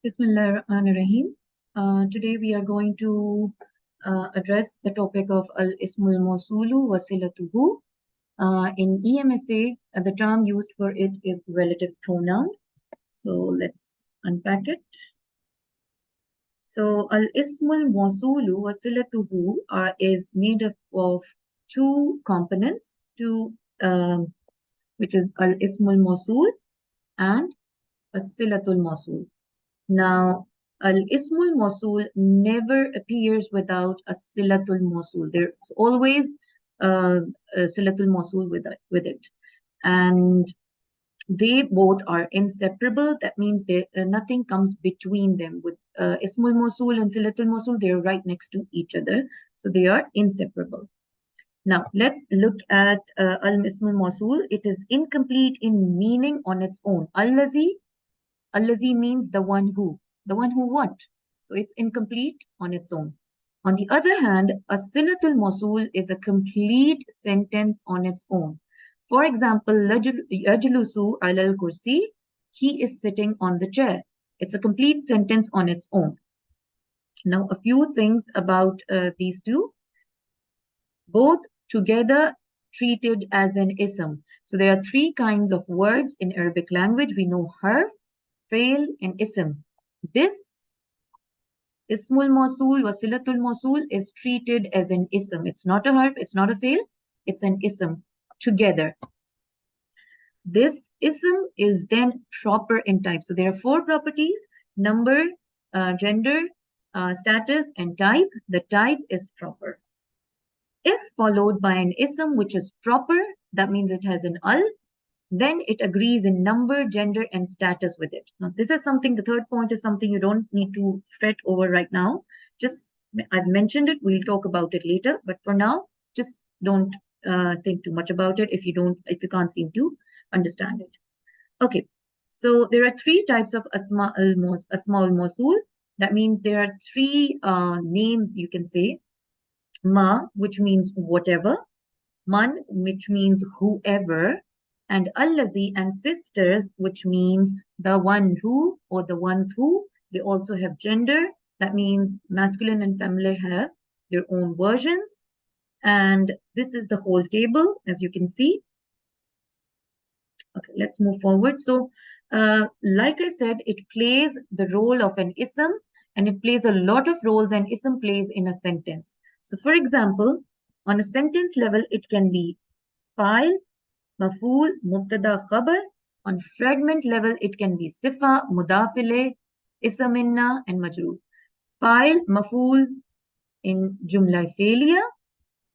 Bismillahirrahmanirrahim. Today we are going to address the topic of al-ismul mawsulu wa silatuhu. In EMSA, the term used for it is relative pronoun. So let's unpack it. So al-ismul mawsulu wa silatuhu is made up of two components, which is al-ismul mawsul and as-silatul mawsul. Now, al-ismul mawsul never appears without a silatul mawsul. There's always a silatul mawsul with it. And they both are inseparable. That means nothing comes between them. With ismul mawsul and silatul mawsul, they're right next to each other. So they are inseparable. Now, let's look at al-ismul mawsul. It is incomplete in meaning on its own. Allazi means the one who what? So it's incomplete on its own. On the other hand, a silatul mawsul is a complete sentence on its own. For example, yajlusu alal kursi, he is sitting on the chair. It's a complete sentence on its own. Now, a few things about these two. Both together treated as an ism. So there are three kinds of words in Arabic language. We know harf, fail, and ism. This ismul mawsul, wasilatul mawsul is treated as an ism. It's not a harf, it's not a fail, it's an ism together. This ism is then proper in type. So there are four properties: number, gender, status, and type. The type is proper. If followed by an ism which is proper, that means it has an al, then it agrees in number, gender, and status with it. Now, this is something, the third point is something you don't need to fret over right now. Just, I've mentioned it, we'll talk about it later, but for now, just don't think too much about it if you can't seem to understand it. Okay, so there are three types of asma al-mawsul. That means there are three names you can say. Ma, which means whatever. Man, which means whoever. And allazi and sisters, which means the one who or the ones who. They also have gender. That means masculine and feminine have their own versions. And this is the whole table, as you can see. Okay, let's move forward. So, like I said, it plays the role of an ism, and it plays a lot of roles an ism plays in a sentence. So, for example, on a sentence level, it can be fa'il, maf'ul, mubtada, khabar. On fragment level, it can be sifa, mudaf ilayh, ism inna, and majroor. Fa'il, maf'ul in jumla fi'liya,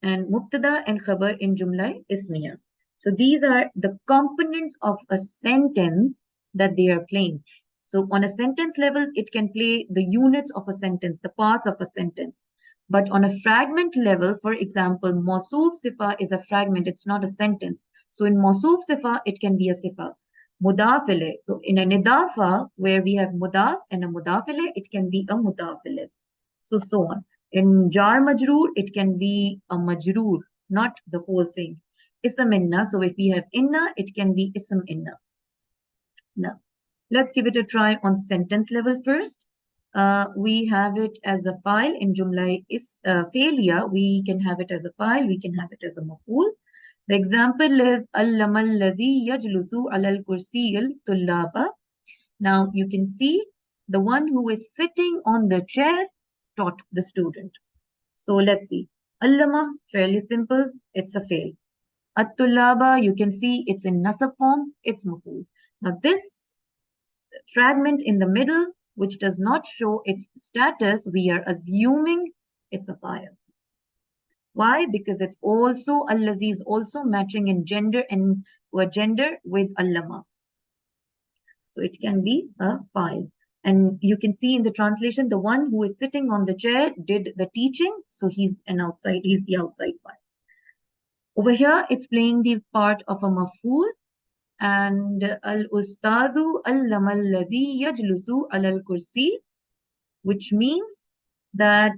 and mubtada and khabar in jumla ismiya. So these are the components of a sentence that they are playing. So on a sentence level, it can play the units of a sentence, the parts of a sentence. But on a fragment level, for example, mawsuf sifa is a fragment, it's not a sentence. So in mawsuf sifa, it can be a sifa. Mudaf ilayh. So in an idafa, where we have mudaf and a mudaf ilayh, it can be a mudaf ilayh. So on. In jar majroor, it can be a majroor, not the whole thing. Ism inna. So if we have inna, it can be ism inna. Now, let's give it a try on sentence level first. We have it as a file in jumla is failure. We can have it as a file. We can have it as a maf'ul. The example is allama allazi yajlusu alal kursiyil tullaba. Now you can see the one who is sitting on the chair taught the student. So let's see. Allama, fairly simple. It's a fail. At-tullaba, you can see it's in nasab form. It's maf'ul. Now this fragment in the middle, which does not show its status, we are assuming it's a file. Why? Because it's also, allazi is also matching in gender and gender with allama. So it can be a file. And you can see in the translation, the one who is sitting on the chair did the teaching. So he's the outside file. Over here, it's playing the part of a maf'ul. And al-ustadu allama allazi yajlusu alal kursi, which means that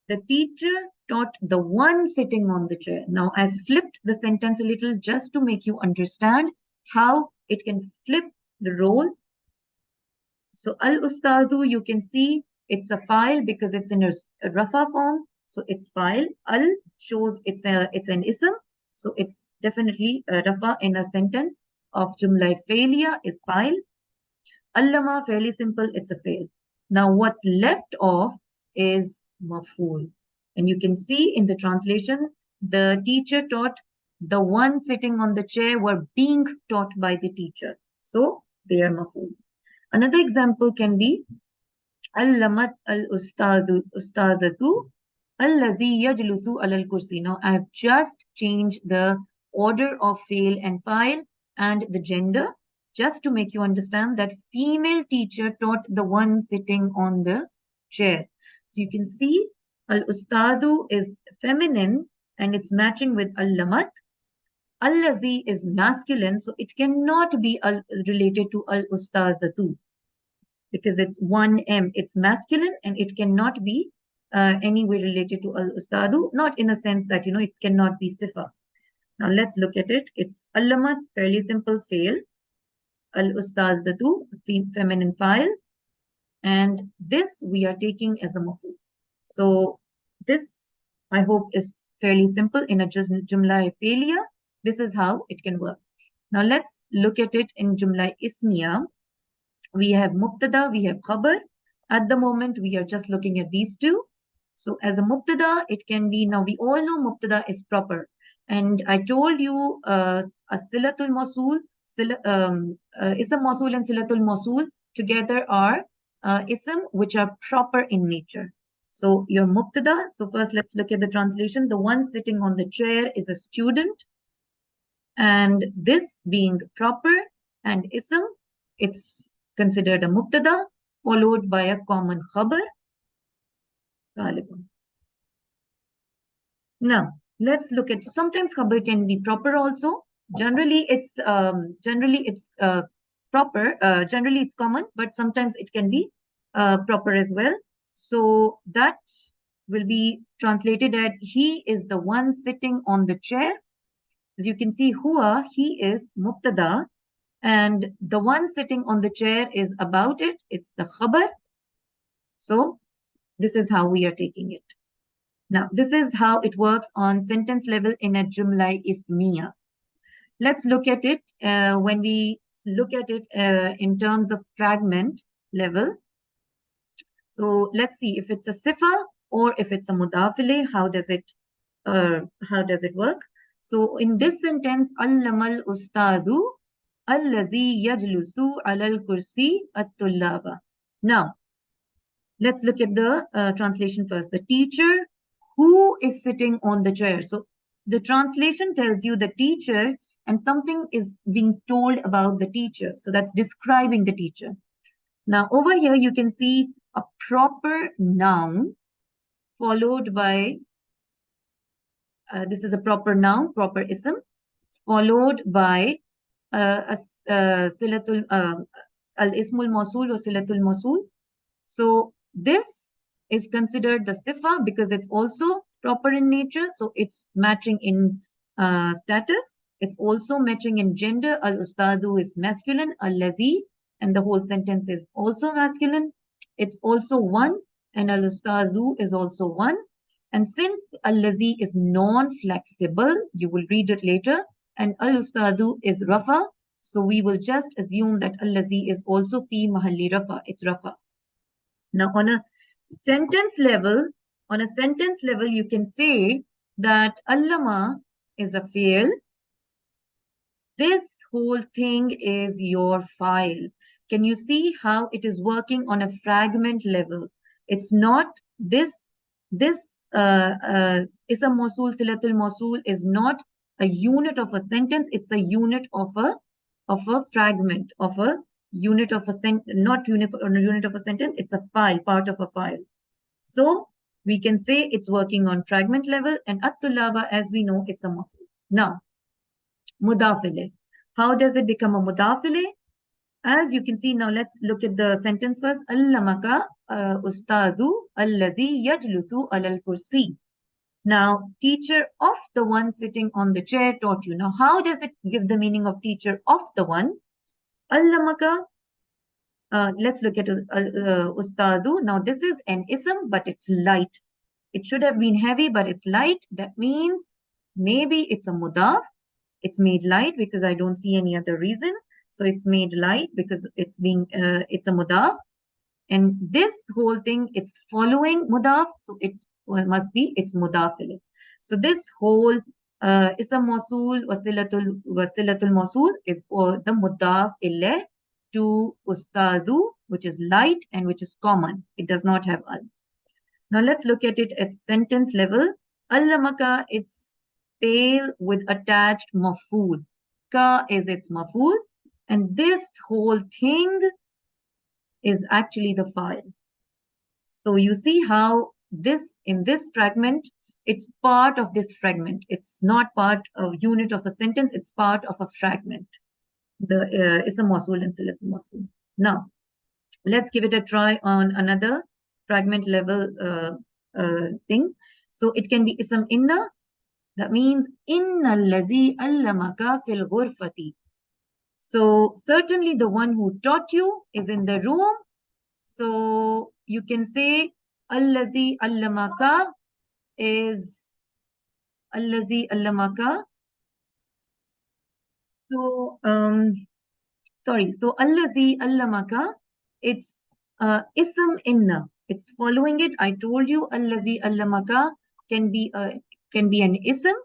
the teacher taught the one sitting on the chair. Now, I've flipped the sentence a little just to make you understand how it can flip the role So al-ustadu, you can see it's a file because it's in a rafa form. So it's file. Al shows it's an ism. So it's definitely a rafa in a sentence of jumla failure is file. Allama, fairly simple, it's a fail. Now what's left off is maf'ul. And you can see in the translation, the teacher taught, the one sitting on the chair were being taught by the teacher. So they are maf'ul. Another example can be Allamat al-ustadatu allazi yajlusu alal kursi. Now I have just changed the order of fail and file and the gender just to make you understand that female teacher taught the one sitting on the chair. So you can see al-ustadu is feminine and it's matching with allamat. Allazi is masculine, so it cannot be related to al-ustadatu because it's one M. It's masculine and it cannot be any way related to al-ustadu, not in a sense that, it cannot be sifa. Now let's look at it. It's allamat, fairly simple, fail. Al-ustadatu, feminine file. And this we are taking as a maf'ul. So this, I hope, is fairly simple in a jumla failure. This is how it can work. Now let's look at it in jumla ismiya. We have mubtada, we have khabar. At the moment, we are just looking at these two. So as a mubtada, it can be, now we all know mubtada is proper. And I told you a silatul mosul, ism mosul and silatul mosul together are ism which are proper in nature. So your mubtada, so first let's look at the translation. The one sitting on the chair is a student. And this being proper and ism, it's considered a mubtada followed by a common khabar. Now let's look at, sometimes khabar can be proper also. Generally it's proper, generally it's common, but sometimes it can be proper as well. So that will be translated as he is the one sitting on the chair. As you can see, huwa, he is mubtada. And the one sitting on the chair is about it. It's the khabar. So this is how we are taking it. Now, this is how it works on sentence level in a jumla ismiya. Let's look at it when we look at it in terms of fragment level. So let's see if it's a sifa or if it's a mudaf ilayh, how does it work? So in this sentence, allamal ustadu allazi yajlusu alal kursi at-tullaba. Now, let's look at the translation first. The teacher who is sitting on the chair. So the translation tells you the teacher and something is being told about the teacher. So that's describing the teacher. Now over here you can see a proper noun followed by, this is a proper noun, proper ism, followed by silatul al-ismul mosul or silatul mosul. So this is considered the sifa because it's also proper in nature. So it's matching in status. It's also matching in gender. Al-ustadu is masculine. Al-lazi, and the whole sentence is also masculine. It's also one, and al-ustadu is also one. And since al-lazi is non-flexible, you will read it later, and al-ustadu is rafa, so we will just assume that al-lazi is also fi mahalli rafa. It's rafa. Now on a sentence level, you can say that allama is a fi'l. This whole thing is your file. Can you see how it is working on a fragment level? It's not this ism mosul, silatul mosul is not a unit of a sentence. It's a unit of a fragment, of a unit of a not unit of a sentence. It's a file, part of a file. So we can say it's working on fragment level, and at-tullaba, as we know, it's a maf'ul. Now, mudaf ilayh. How does it become a mudaf ilayh? As you can see, now let's look at the sentence first. Allamaka ustadu allazi yajlusu alal kursi. Now, teacher of the one sitting on the chair taught you. Now, how does it give the meaning of teacher of the one? Allamaka, let's look at Ustadu. Now this is an ism, but it's light. It should have been heavy, but it's light. That means maybe it's a mudaf. It's made light because I don't see any other reason. So it's made light because it's a mudaf. And this whole thing, it's following mudaf. So it must be, it's mudaf ilayh. So this whole ism mawsool, wasilatul mawsool is the mudaf ilayh to ustadu, which is light and which is common. It does not have al. Now let's look at it at sentence level. Allamaka, it's pale with attached maf'ul. Ka is its maf'ul. And this whole thing is actually the file. So you see how in this fragment, it's part of this fragment. It's not part of unit of a sentence. It's part of a fragment. The ism mawsool and silatul mawsool. Now, let's give it a try on another fragment level thing. So it can be ism inna. That means inna allazi allamaka fil ghurfati. So certainly the one who taught you is in the room. So you can say allazi allamaka is allazi allamaka. So sorry. So allazi allamaka, it's ism inna. It's following it. I told you allazi allamaka can be an ism.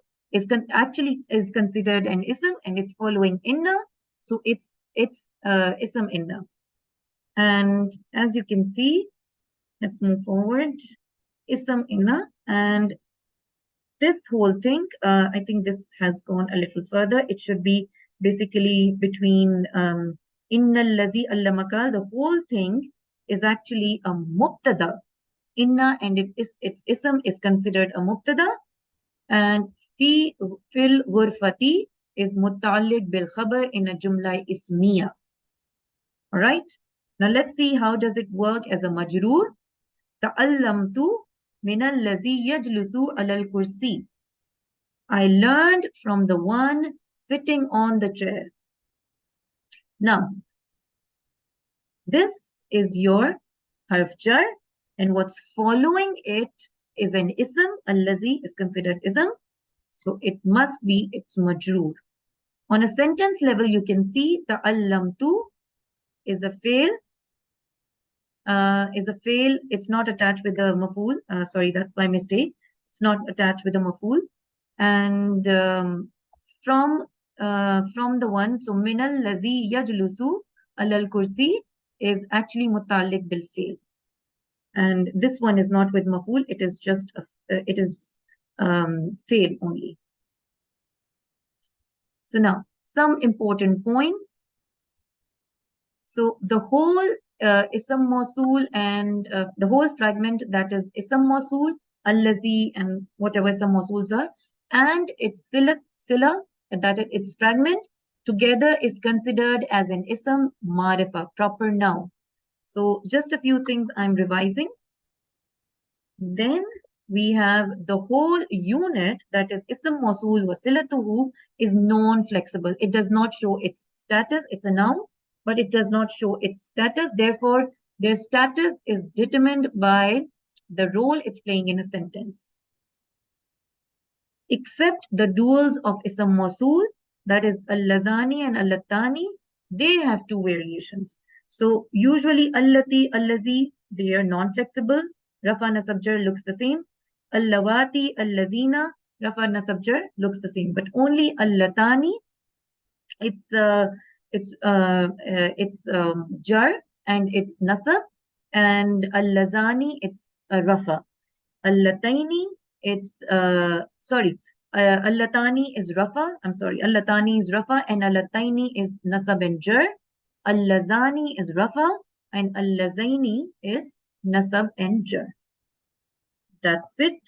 Actually is considered an ism, and it's following inna. So it's ism inna. And as you can see, let's move forward. Ism inna, and this whole thing, I think this has gone a little further. It should be basically between inna allazi allamaka. The whole thing is actually a mubtada. Inna and its ism is considered a mubtada, and fil ghurfati is muta'alliq bil khabar in a jumla ismiya. All right. Now let's see how does it work as a majroor. Ta'allamtu min allazi yajlusu alal kursi. I learned from the one sitting on the chair. Now, this is your harf jar, and what's following it is an ism. Allazi is considered ism, so it must be its majroor. On a sentence level, you can see ta'allamtu is a fail. It's not attached with the maf'ul. Sorry, that's my mistake. It's not attached with the maf'ul. And from the one, so minal lazi yajlusu alal kursi is actually muta'alliq bil fail. And this one is not with maf'ul. It is just fail only. So now some important points. So the whole ism mawsool and the whole fragment, that is ism mawsool, allazi, and whatever ism mawsools are, and its sila, that is its fragment, together is considered as an ism marifa, proper noun. So just a few things I'm revising. Then we have the whole unit, that is ism mawsool wasilatuhu, is non-flexible. It does not show its status. It's a noun, but it does not show its status. Therefore, their status is determined by the role it's playing in a sentence. Except the duals of ism mawsool, that is allazani and allatani, they have two variations. So usually allati, allazi, they are non-flexible. Rafa nasab jar looks the same. Allawati, allazina, rafa nasab jar looks the same. But only allatani, it's jar and it's nasab, and allazani, it's rafa. Allataini, it's allatani is rafa. I'm sorry, allatani is rafa, and allataini is nasab and jar. Allazani is rafa, and allazaini is nasab and jar. That's it.